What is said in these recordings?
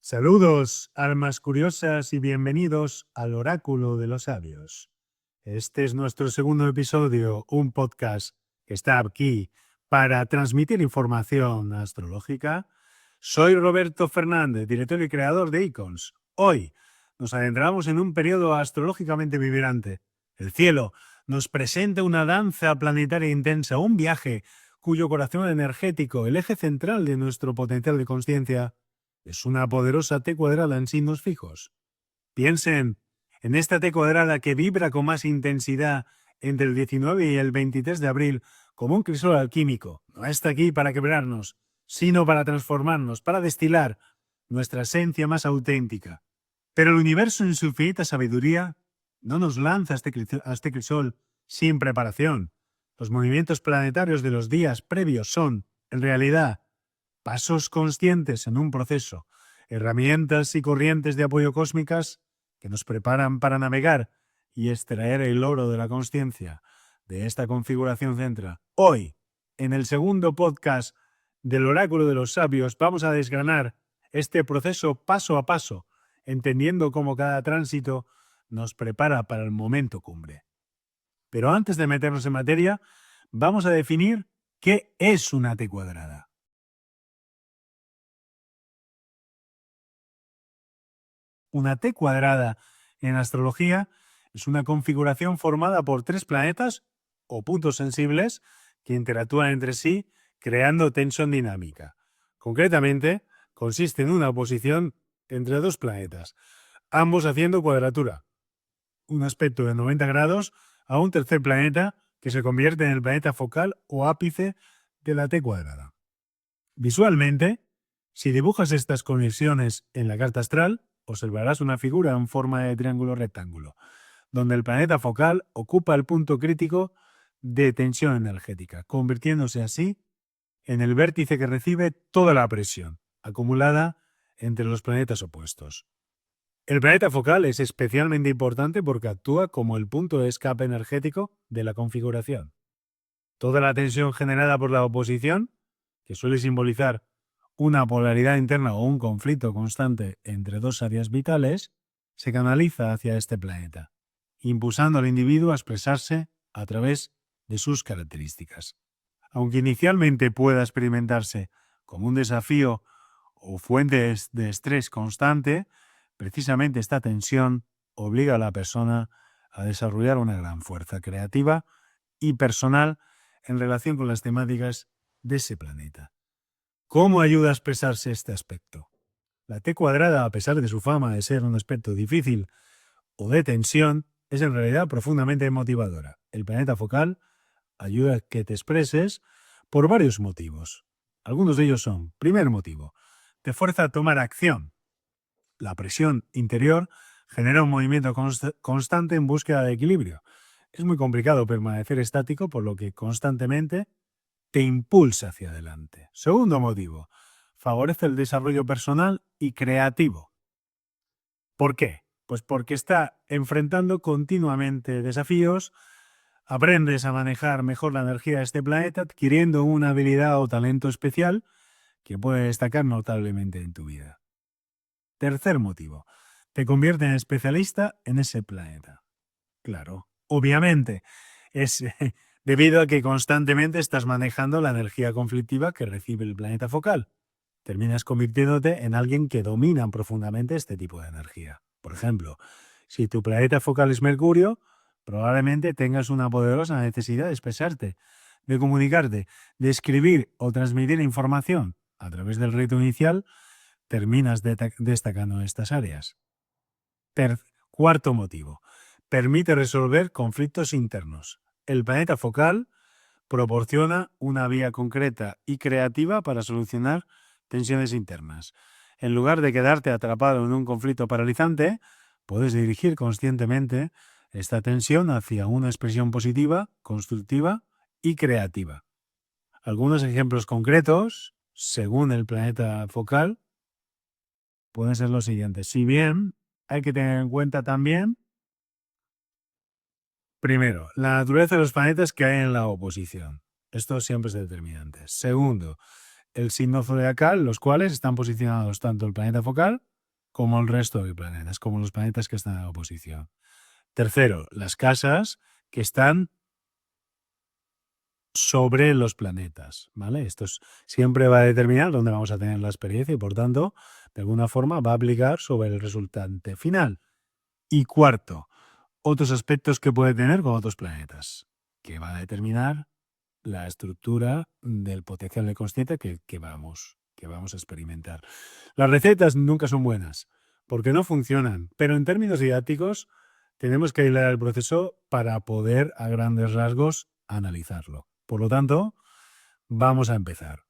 Saludos, almas curiosas, y bienvenidos al Oráculo de los Sabios. Este es nuestro segundo episodio, un podcast que está aquí para transmitir información astrológica. Soy Roberto Fernández, director y creador de Icons. Hoy nos adentramos en un periodo astrológicamente vibrante. El cielo nos presenta una danza planetaria intensa, un viaje cuyo corazón energético, el eje central de nuestro potencial de conciencia, es una poderosa T cuadrada en signos fijos. Piensen en esta T cuadrada que vibra con más intensidad entre el 19 y el 23 de abril como un crisol alquímico. No está aquí para quebrarnos, sino para transformarnos, para destilar nuestra esencia más auténtica. Pero el universo en su infinita sabiduría no nos lanza a este crisol sin preparación. Los movimientos planetarios de los días previos son, en realidad, pasos conscientes en un proceso, herramientas y corrientes de apoyo cósmicas que nos preparan para navegar y extraer el oro de la consciencia de esta configuración central. Hoy, en el segundo podcast del Oráculo de los Sabios, vamos a desgranar este proceso paso a paso, entendiendo cómo cada tránsito nos prepara para el momento cumbre. Pero antes de meternos en materia, vamos a definir qué es una T cuadrada. Una T cuadrada en astrología es una configuración formada por tres planetas o puntos sensibles que interactúan entre sí creando tensión dinámica. Concretamente, consiste en una oposición entre dos planetas, ambos haciendo cuadratura, un aspecto de 90 grados a un tercer planeta que se convierte en el planeta focal o ápice de la T cuadrada. Visualmente, si dibujas estas conexiones en la carta astral, observarás una figura en forma de triángulo rectángulo, donde el planeta focal ocupa el punto crítico de tensión energética, convirtiéndose así en el vértice que recibe toda la presión acumulada entre los planetas opuestos. El planeta focal es especialmente importante porque actúa como el punto de escape energético de la configuración. Toda la tensión generada por la oposición, que suele simbolizar una polaridad interna o un conflicto constante entre dos áreas vitales, se canaliza hacia este planeta, impulsando al individuo a expresarse a través de sus características. Aunque inicialmente pueda experimentarse como un desafío o fuente de estrés constante, precisamente esta tensión obliga a la persona a desarrollar una gran fuerza creativa y personal en relación con las temáticas de ese planeta. ¿Cómo ayuda a expresarse este aspecto? La T cuadrada, a pesar de su fama de ser un aspecto difícil o de tensión, es en realidad profundamente motivadora. El planeta focal ayuda a que te expreses por varios motivos. Algunos de ellos son: primer motivo, te fuerza a tomar acción. La presión interior genera un movimiento constante en búsqueda de equilibrio. Es muy complicado permanecer estático, por lo que constantemente te impulsa hacia adelante. Segundo motivo, favorece el desarrollo personal y creativo. ¿Por qué? Pues porque está enfrentando continuamente desafíos, aprendes a manejar mejor la energía de este planeta, adquiriendo una habilidad o talento especial que puede destacar notablemente en tu vida. Tercer motivo, te convierte en especialista en ese planeta. Claro, obviamente, es debido a que constantemente estás manejando la energía conflictiva que recibe el planeta focal. Terminas convirtiéndote en alguien que domina profundamente este tipo de energía. Por ejemplo, si tu planeta focal es Mercurio, probablemente tengas una poderosa necesidad de expresarte, de comunicarte, de escribir o transmitir información. A través del rito inicial, terminas destacando en estas áreas. Cuarto motivo, permite resolver conflictos internos. El planeta focal proporciona una vía concreta y creativa para solucionar tensiones internas. En lugar de quedarte atrapado en un conflicto paralizante, puedes dirigir conscientemente esta tensión hacia una expresión positiva, constructiva y creativa. Algunos ejemplos concretos, según el planeta focal, pueden ser los siguientes. Si bien hay que tener en cuenta también, primero, la naturaleza de los planetas que hay en la oposición. Esto siempre es determinante. Segundo, el signo zodiacal, los cuales están posicionados tanto el planeta focal como el resto de planetas, como los planetas que están en oposición. Tercero, las casas que están sobre los planetas, ¿vale? Siempre va a determinar dónde vamos a tener la experiencia y, por tanto, de alguna forma va a aplicar sobre el resultante final. Y cuarto, otros aspectos que puede tener con otros planetas, que va a determinar la estructura del potencial de consciente que vamos a experimentar. Las recetas nunca son buenas, porque no funcionan, pero en términos didácticos tenemos que aislar el proceso para poder, a grandes rasgos, analizarlo. Por lo tanto, vamos a empezar.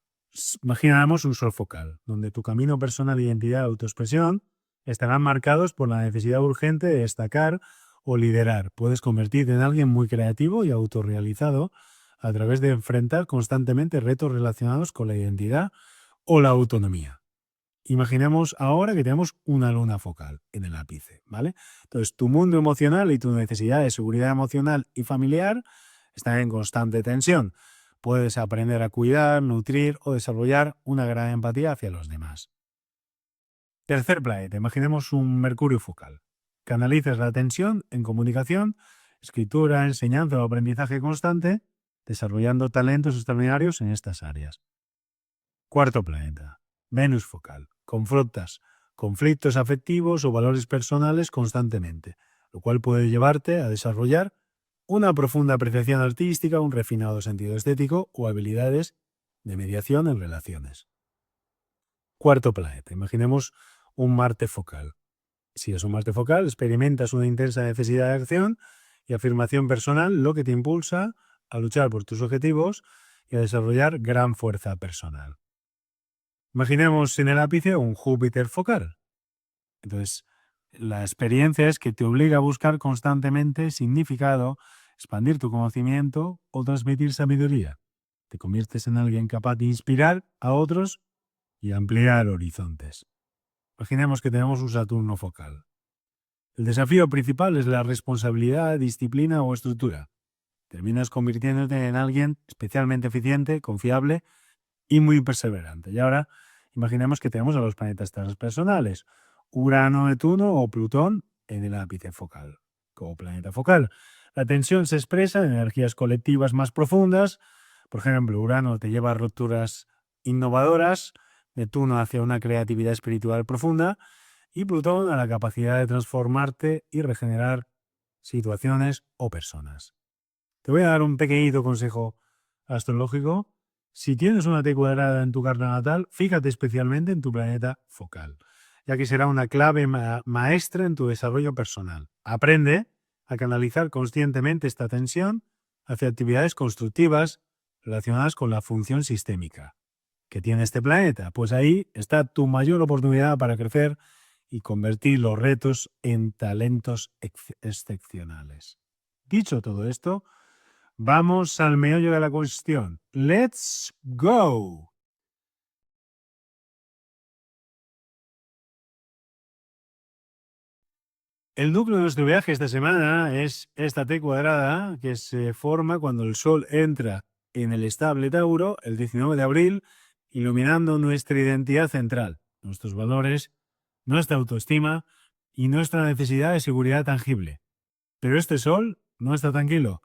Imaginamos un sol focal, donde tu camino personal, identidad y autoexpresión estarán marcados por la necesidad urgente de destacar o liderar. Puedes convertirte en alguien muy creativo y autorrealizado a través de enfrentar constantemente retos relacionados con la identidad o la autonomía. Imaginemos ahora que tenemos una luna focal en el ápice, ¿vale? Entonces, tu mundo emocional y tu necesidad de seguridad emocional y familiar están en constante tensión. Puedes aprender a cuidar, nutrir o desarrollar una gran empatía hacia los demás. Tercer planeta, imaginemos un Mercurio focal. Canalices la tensión en comunicación, escritura, enseñanza o aprendizaje constante, desarrollando talentos extraordinarios en estas áreas. Cuarto planeta, Venus focal. Confrontas conflictos afectivos o valores personales constantemente, lo cual puede llevarte a desarrollar una profunda apreciación artística, un refinado sentido estético o habilidades de mediación en relaciones. Cuarto planeta, imaginemos un Marte focal. Si es un Marte focal, experimentas una intensa necesidad de acción y afirmación personal, lo que te impulsa a luchar por tus objetivos y a desarrollar gran fuerza personal. Imaginemos en el ápice un Júpiter focal. Entonces, la experiencia es que te obliga a buscar constantemente significado, expandir tu conocimiento o transmitir sabiduría. Te conviertes en alguien capaz de inspirar a otros y ampliar horizontes. Imaginemos que tenemos un Saturno focal. El desafío principal es la responsabilidad, disciplina o estructura. Terminas convirtiéndote en alguien especialmente eficiente, confiable y muy perseverante. Y ahora imaginemos que tenemos a los planetas transpersonales, Urano, Neptuno o Plutón en el ápice focal, como planeta focal. La tensión se expresa en energías colectivas más profundas. Por ejemplo, Urano te lleva a rupturas innovadoras, Neptuno hacia una creatividad espiritual profunda y Plutón a la capacidad de transformarte y regenerar situaciones o personas. Te voy a dar un pequeñito consejo astrológico. Si tienes una T cuadrada en tu carta natal, fíjate especialmente en tu planeta focal, ya que será una clave maestra en tu desarrollo personal. Aprende a canalizar conscientemente esta tensión hacia actividades constructivas relacionadas con la función sistémica que tiene este planeta. Pues ahí está tu mayor oportunidad para crecer y convertir los retos en talentos excepcionales. Dicho todo esto, vamos al meollo de la cuestión. ¡Let's go! El núcleo de nuestro viaje esta semana es esta T cuadrada que se forma cuando el Sol entra en el estable Tauro el 19 de abril, iluminando nuestra identidad central, nuestros valores, nuestra autoestima y nuestra necesidad de seguridad tangible. Pero este Sol no está tranquilo.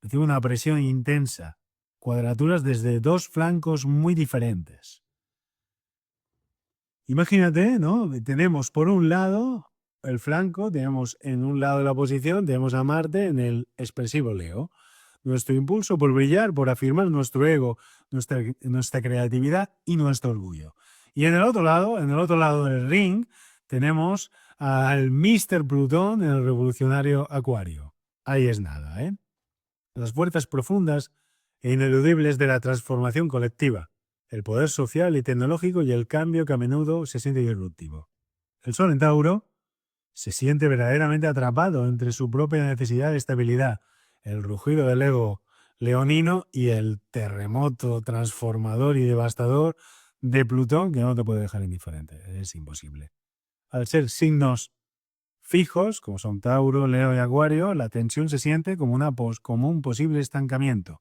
Recibe una presión intensa, cuadraturas desde dos flancos muy diferentes. Imagínate, ¿no? Tenemos por un lado el flanco, tenemos en un lado de la oposición, tenemos a Marte en el expresivo Leo. Nuestro impulso por brillar, por afirmar nuestro ego, nuestra creatividad y nuestro orgullo. Y en el otro lado del ring, tenemos al Mr. Plutón en el revolucionario Acuario. Ahí es nada, ¿eh? Las fuerzas profundas e ineludibles de la transformación colectiva, el poder social y tecnológico y el cambio que a menudo se siente disruptivo. El Sol en Tauro se siente verdaderamente atrapado entre su propia necesidad de estabilidad, el rugido del ego leonino y el terremoto transformador y devastador de Plutón que no te puede dejar indiferente. Es imposible. Al ser signos fijos, como son Tauro, Leo y Acuario, la tensión se siente como un posible estancamiento,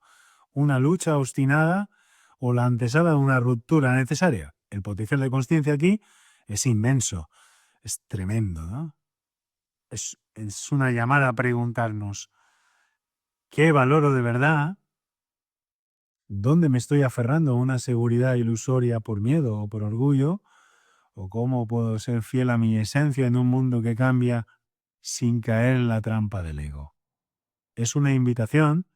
una lucha obstinada o la antesala de una ruptura necesaria. El potencial de consciencia aquí es inmenso. Es tremendo, ¿no? Es una llamada a preguntarnos, ¿qué valoro de verdad? ¿Dónde me estoy aferrando a una seguridad ilusoria por miedo o por orgullo? ¿O cómo puedo ser fiel a mi esencia en un mundo que cambia sin caer en la trampa del ego? Es una invitación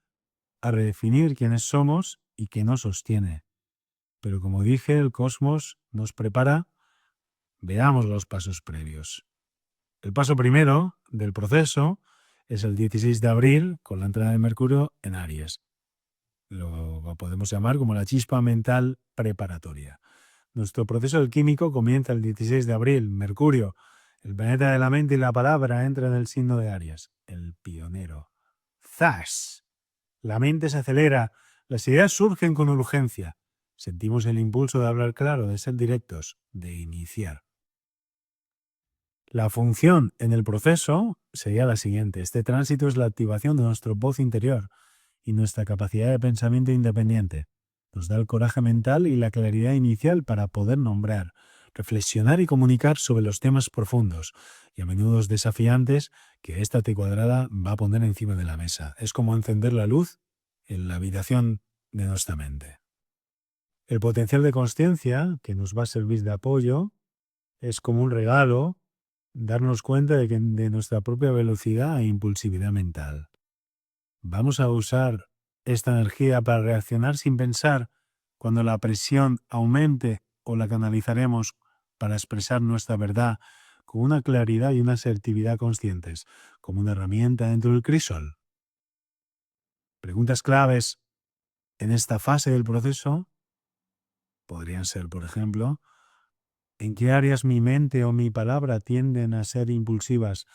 a redefinir quiénes somos y qué nos sostiene. Pero como dije, el cosmos nos prepara. Veamos los pasos previos. El paso primero del proceso es el 16 de abril con la entrada de Mercurio en Aries. Lo podemos llamar como la chispa mental preparatoria. Nuestro proceso alquímico comienza el 16 de abril. Mercurio, el planeta de la mente y la palabra, entra en el signo de Aries, el pionero. ¡Zas! La mente se acelera, las ideas surgen con urgencia. Sentimos el impulso de hablar claro, de ser directos, de iniciar. La función en el proceso sería la siguiente. Este tránsito es la activación de nuestro voz interior y nuestra capacidad de pensamiento independiente. Nos da el coraje mental y la claridad inicial para poder nombrar, reflexionar y comunicar sobre los temas profundos y a menudo desafiantes que esta T cuadrada va a poner encima de la mesa. Es como encender la luz en la habitación de nuestra mente. El potencial de consciencia, que nos va a servir de apoyo, es como un regalo darnos cuenta de nuestra propia velocidad e impulsividad mental. Vamos a usar esta energía para reaccionar sin pensar cuando la presión aumente o la canalizaremos para expresar nuestra verdad con una claridad y una asertividad conscientes, como una herramienta dentro del crisol. Preguntas claves en esta fase del proceso podrían ser, por ejemplo, ¿en qué áreas mi mente o mi palabra tienden a ser impulsivas?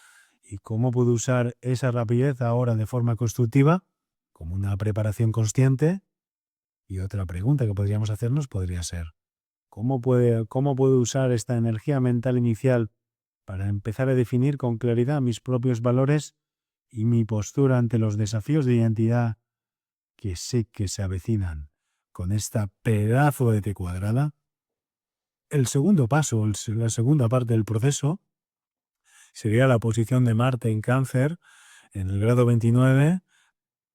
¿Y cómo puedo usar esa rapidez ahora de forma constructiva, como una preparación consciente? Y otra pregunta que podríamos hacernos podría ser, cómo puedo usar esta energía mental inicial para empezar a definir con claridad mis propios valores y mi postura ante los desafíos de identidad que sé que se avecinan con esta pedazo de T cuadrada? El segundo paso, la segunda parte del proceso, sería la posición de Marte en Cáncer en el grado 29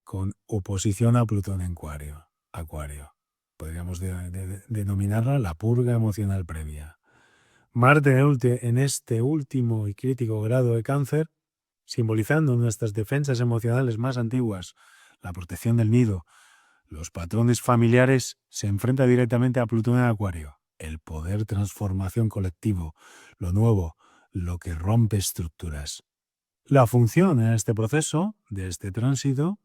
con oposición a Plutón en Acuario. Podríamos denominarla la purga emocional previa. Marte en este último y crítico grado de Cáncer, simbolizando nuestras defensas emocionales más antiguas, la protección del nido, los patrones familiares, se enfrenta directamente a Plutón en Acuario, el poder transformación colectivo, lo nuevo, lo que rompe estructuras. La función en este proceso, de este tránsito,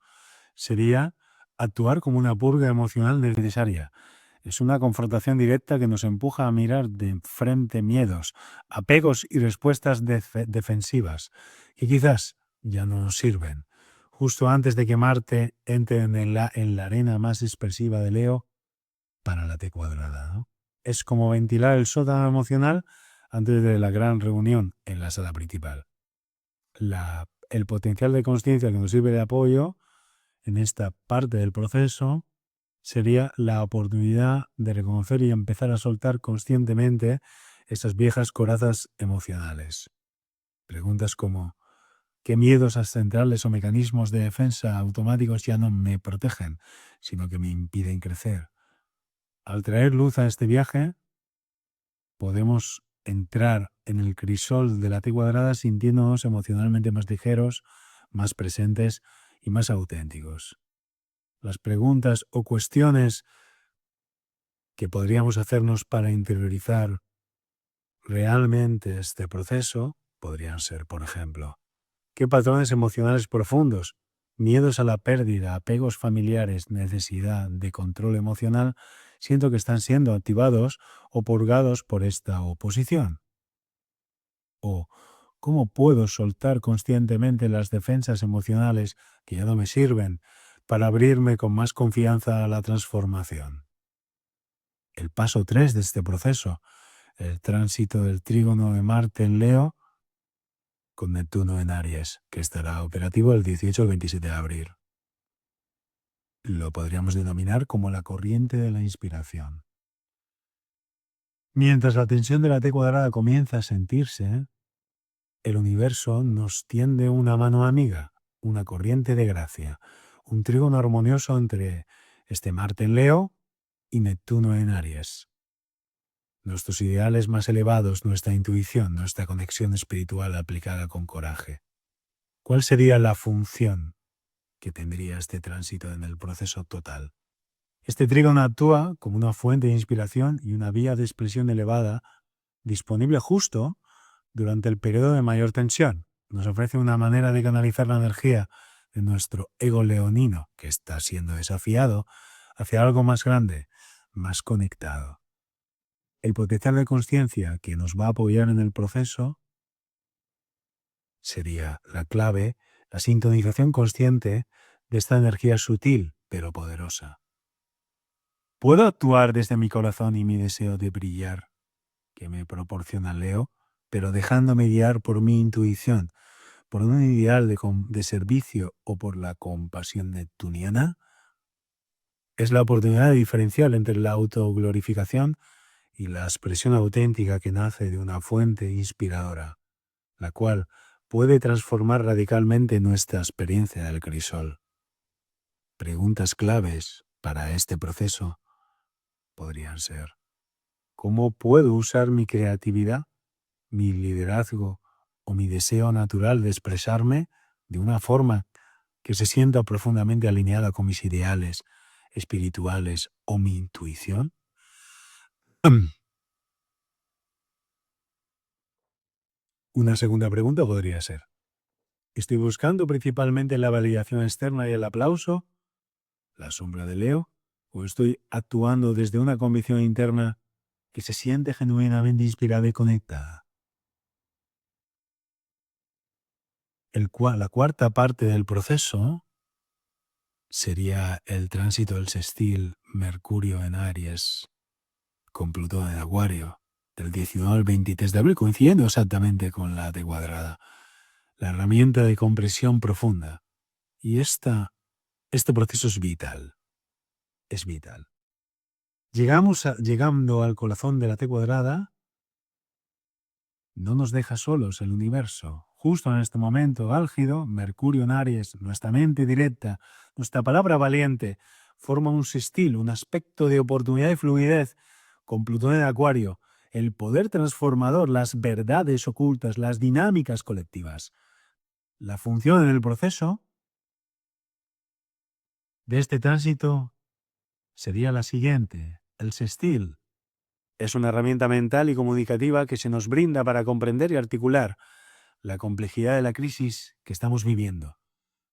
sería actuar como una purga emocional necesaria. Es una confrontación directa que nos empuja a mirar de frente miedos, apegos y respuestas defensivas, que quizás ya no nos sirven. Justo antes de que Marte entre en la arena más expresiva de Leo para la T cuadrada, ¿no? Es como ventilar el sótano emocional antes de la gran reunión en la sala principal. El potencial de consciencia que nos sirve de apoyo en esta parte del proceso sería la oportunidad de reconocer y empezar a soltar conscientemente esas viejas corazas emocionales. Preguntas como ¿qué miedos ancestrales o mecanismos de defensa automáticos ya no me protegen, sino que me impiden crecer? Al traer luz a este viaje, podemos entrar en el crisol de la T cuadrada sintiéndonos emocionalmente más ligeros, más presentes y más auténticos. Las preguntas o cuestiones que podríamos hacernos para interiorizar realmente este proceso podrían ser, por ejemplo, ¿qué patrones emocionales profundos, miedos a la pérdida, apegos familiares, necesidad de control emocional siento que están siendo activados o purgados por esta oposición? ¿O cómo puedo soltar conscientemente las defensas emocionales que ya no me sirven para abrirme con más confianza a la transformación? El paso 3 de este proceso, el tránsito del trígono de Marte en Leo con Neptuno en Aries, que estará operativo el 18 al 27 de abril. Lo podríamos denominar como la corriente de la inspiración. Mientras la tensión de la T cuadrada comienza a sentirse, el universo nos tiende una mano amiga, una corriente de gracia, un trígono armonioso entre Marte en Leo y Neptuno en Aries. Nuestros ideales más elevados, nuestra intuición, nuestra conexión espiritual aplicada con coraje. ¿Cuál sería la función que tendría este tránsito en el proceso total? Este trígono actúa como una fuente de inspiración y una vía de expresión elevada disponible justo durante el periodo de mayor tensión. Nos ofrece una manera de canalizar la energía de nuestro ego leonino, que está siendo desafiado, hacia algo más grande, más conectado. El potencial de conciencia que nos va a apoyar en el proceso sería la clave, la sintonización consciente de esta energía sutil pero poderosa. ¿Puedo actuar desde mi corazón y mi deseo de brillar que me proporciona Leo, pero dejándome guiar por mi intuición, por un ideal de servicio o por la compasión neptuniana? Es la oportunidad diferencial entre la autoglorificación y la expresión auténtica que nace de una fuente inspiradora, la cual puede transformar radicalmente nuestra experiencia del crisol. Preguntas claves para este proceso podrían ser: ¿cómo puedo usar mi creatividad, mi liderazgo o mi deseo natural de expresarme de una forma que se sienta profundamente alineada con mis ideales espirituales o mi intuición? Una segunda pregunta podría ser: ¿estoy buscando principalmente la validación externa y el aplauso, la sombra de Leo, o estoy actuando desde una convicción interna que se siente genuinamente inspirada y conectada? La cuarta parte del proceso sería el tránsito del sextil Mercurio en Aries con Plutón en Acuario, del 19 al 23 de abril, coincidiendo exactamente con la T cuadrada, la herramienta de compresión profunda. Y este proceso es vital, es vital. Llegando al corazón de la T cuadrada, no nos deja solos el universo. Justo en este momento álgido, Mercurio en Aries, nuestra mente directa, nuestra palabra valiente, forma un sextil, un aspecto de oportunidad y fluidez con Plutón en Acuario, el poder transformador, las verdades ocultas, las dinámicas colectivas. La función en el proceso de este tránsito sería la siguiente: el sextil es una herramienta mental y comunicativa que se nos brinda para comprender y articular la complejidad de la crisis que estamos viviendo.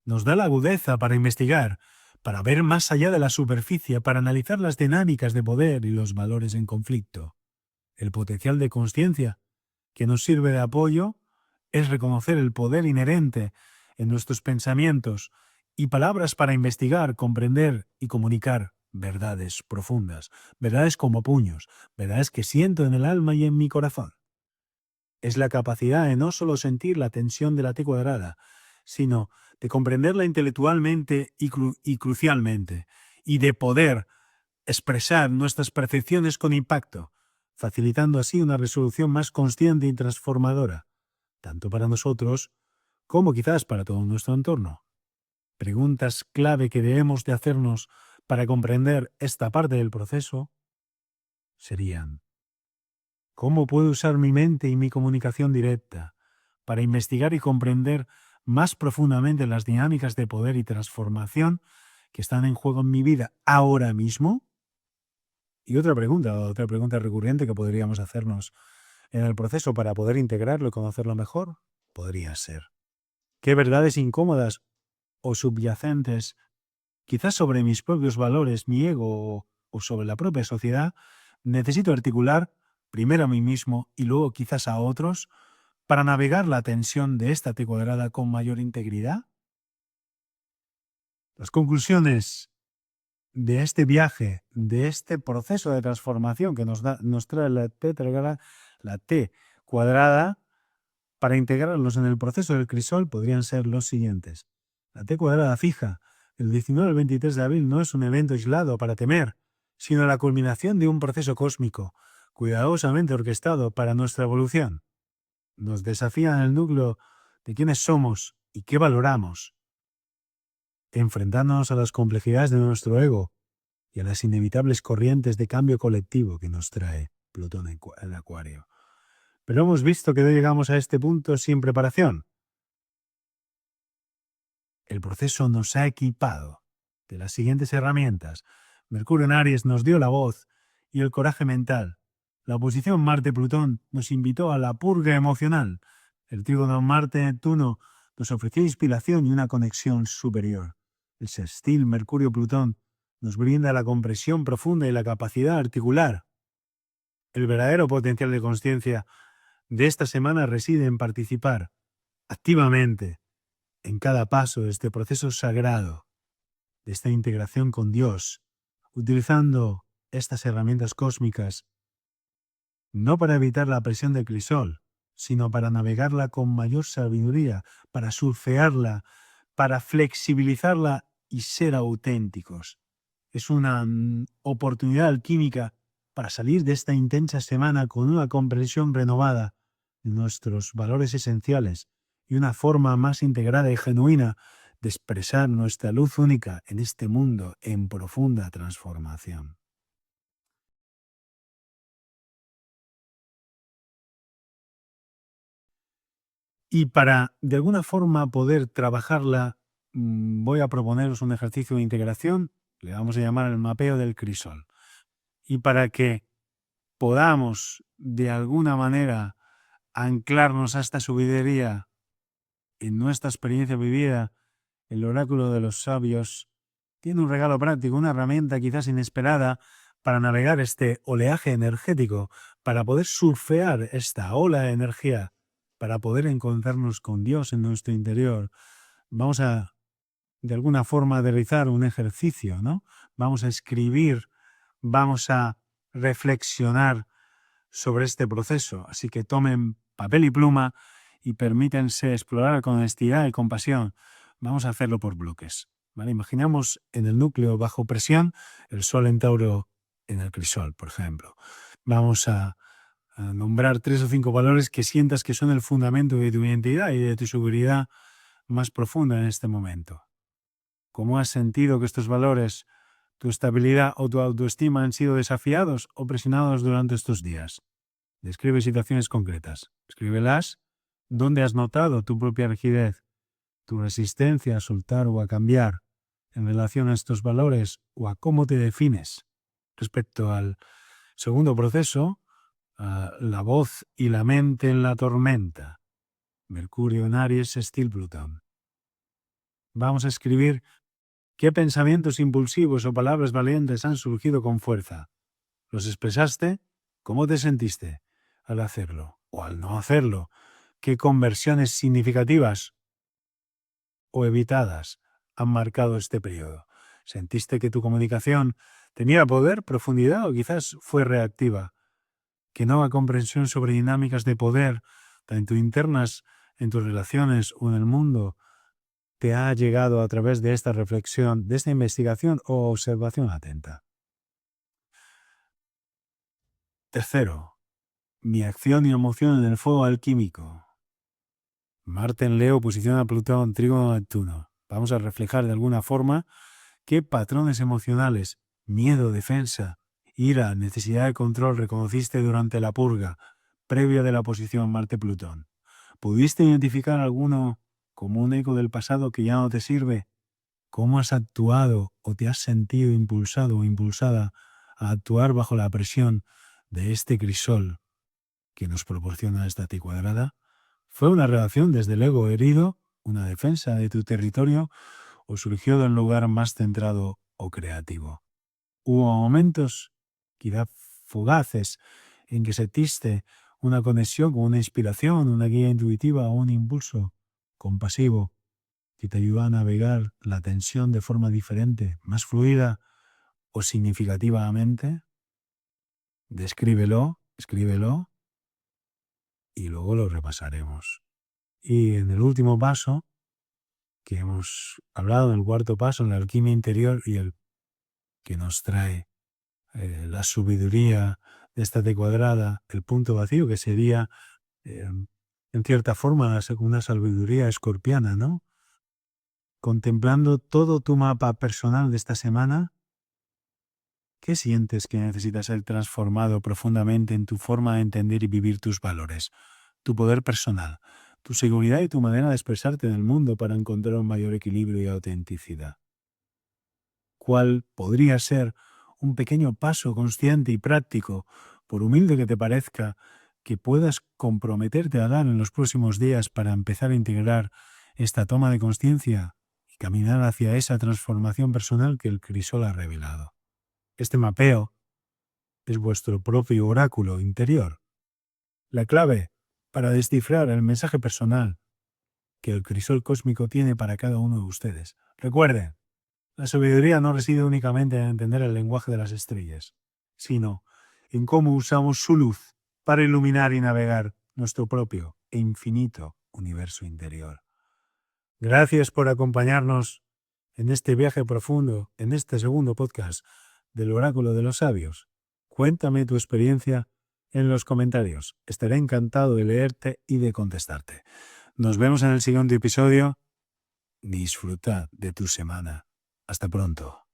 Nos da la agudeza para investigar, para ver más allá de la superficie, para analizar las dinámicas de poder y los valores en conflicto. El potencial de conciencia que nos sirve de apoyo es reconocer el poder inherente en nuestros pensamientos y palabras para investigar, comprender y comunicar verdades profundas, verdades como puños, verdades que siento en el alma y en mi corazón. Es la capacidad de no solo sentir la tensión de la T cuadrada, sino de comprenderla intelectualmente y crucialmente, y de poder expresar nuestras percepciones con impacto, facilitando así una resolución más consciente y transformadora, tanto para nosotros como quizás para todo nuestro entorno. Preguntas clave que debemos de hacernos para comprender esta parte del proceso serían: ¿cómo puedo usar mi mente y mi comunicación directa para investigar y comprender más profundamente las dinámicas de poder y transformación que están en juego en mi vida ahora mismo? Y otra pregunta recurrente que podríamos hacernos en el proceso para poder integrarlo y conocerlo mejor, podría ser: ¿qué verdades incómodas o subyacentes, quizás sobre mis propios valores, mi ego o sobre la propia sociedad, necesito articular primero a mí mismo y luego quizás a otros para navegar la tensión de esta T cuadrada con mayor integridad? Las conclusiones de este viaje, de este proceso de transformación que nos trae la T cuadrada, para integrarlos en el proceso del crisol, podrían ser los siguientes. La T cuadrada fija, el 19 al 23 de abril, no es un evento aislado para temer, sino la culminación de un proceso cósmico, cuidadosamente orquestado para nuestra evolución. nos desafía en el núcleo de quiénes somos y qué valoramos, enfrentándonos a las complejidades de nuestro ego y a las inevitables corrientes de cambio colectivo que nos trae Plutón en Acuario. Pero hemos visto que no llegamos a este punto sin preparación. El proceso nos ha equipado de las siguientes herramientas. Mercurio en Aries nos dio la voz y el coraje mental. La oposición Marte-Plutón nos invitó a la purga emocional. El trígono Marte-Neptuno nos ofreció inspiración y una conexión superior. El sextil Mercurio-Plutón nos brinda la comprensión profunda y la capacidad articular. El verdadero potencial de conciencia de esta semana reside en participar activamente en cada paso de este proceso sagrado, de esta integración con Dios, utilizando estas herramientas cósmicas no para evitar la presión del crisol, sino para navegarla con mayor sabiduría, para surfearla, para flexibilizarla y ser auténticos. Es una oportunidad alquímica para salir de esta intensa semana con una comprensión renovada de nuestros valores esenciales y una forma más integrada y genuina de expresar nuestra luz única en este mundo en profunda transformación. Y para, de alguna forma, poder trabajarla, voy a proponeros un ejercicio de integración, le vamos a llamar el mapeo del crisol. Y para que podamos, de alguna manera, anclarnos a esta sabiduría en nuestra experiencia vivida, el oráculo de los sabios tiene un regalo práctico, una herramienta quizás inesperada para navegar este oleaje energético, para poder surfear esta ola de energía, para poder encontrarnos con Dios en nuestro interior. Vamos a, de alguna forma, realizar un ejercicio, ¿no? Vamos a escribir, vamos a reflexionar sobre este proceso. Así que tomen papel y pluma y permítanse explorar con honestidad y compasión. Vamos a hacerlo por bloques. ¿Vale? Imaginamos en el núcleo bajo presión el Sol en Tauro en el crisol, por ejemplo. Vamos a nombrar 3 o 5 valores que sientas que son el fundamento de tu identidad y de tu seguridad más profunda en este momento. ¿Cómo has sentido que estos valores, tu estabilidad o tu autoestima han sido desafiados o presionados durante estos días? Describe situaciones concretas. Escríbelas donde has notado tu propia rigidez, tu resistencia a soltar o a cambiar en relación a estos valores o a cómo te defines. Respecto al segundo proceso, la voz y la mente en la tormenta. Mercurio en Aries, sextil Plutón. Vamos a escribir qué pensamientos impulsivos o palabras valientes han surgido con fuerza. ¿Los expresaste? ¿Cómo te sentiste al hacerlo o al no hacerlo? ¿Qué conversiones significativas o evitadas han marcado este periodo? ¿Sentiste que tu comunicación tenía poder, profundidad o quizás fue reactiva? ¿Qué nueva comprensión sobre dinámicas de poder, tanto internas en tus relaciones o en el mundo, te ha llegado a través de esta reflexión, de esta investigación o observación atenta? Tercero, mi acción y emoción en el fuego alquímico. Marte en Leo, oposición a Plutón, trígono a Neptuno. Vamos a reflejar de alguna forma qué patrones emocionales, miedo, defensa, ira, necesidad de control reconociste durante la purga, previa de la oposición Marte-Plutón. ¿Pudiste identificar alguno como un eco del pasado que ya no te sirve? ¿Cómo has actuado o te has sentido impulsado o impulsada a actuar bajo la presión de este crisol que nos proporciona esta T cuadrada? ¿Fue una reacción desde el ego herido, una defensa de tu territorio, o surgió de un lugar más centrado o creativo? Hubo momentos, quizá fugaces, en que sentiste una conexión con una inspiración, una guía intuitiva o un impulso compasivo que te ayudó a navegar la tensión de forma diferente, más fluida o significativamente. Descríbelo, escríbelo y luego lo repasaremos. Y en el último paso, que hemos hablado, en el cuarto paso, en la alquimia interior y el que nos trae la sabiduría de esta T cuadrada, el punto vacío, que sería en cierta forma, una sabiduría escorpiana, ¿no? Contemplando todo tu mapa personal de esta semana, ¿qué sientes que necesita ser transformado profundamente en tu forma de entender y vivir tus valores, tu poder personal, tu seguridad y tu manera de expresarte en el mundo para encontrar un mayor equilibrio y autenticidad? ¿Cuál podría ser un pequeño paso consciente y práctico, por humilde que te parezca, que puedas comprometerte a dar en los próximos días para empezar a integrar esta toma de conciencia y caminar hacia esa transformación personal que el crisol ha revelado? Este mapeo es vuestro propio oráculo interior, la clave para descifrar el mensaje personal que el crisol cósmico tiene para cada uno de ustedes. Recuerden, la sabiduría no reside únicamente en entender el lenguaje de las estrellas, sino en cómo usamos su luz para iluminar y navegar nuestro propio e infinito universo interior. Gracias por acompañarnos en este viaje profundo, en este segundo podcast del Oráculo de los Sabios. Cuéntame tu experiencia en los comentarios. Estaré encantado de leerte y de contestarte. Nos vemos en el siguiente episodio. Disfruta de tu semana. Hasta pronto.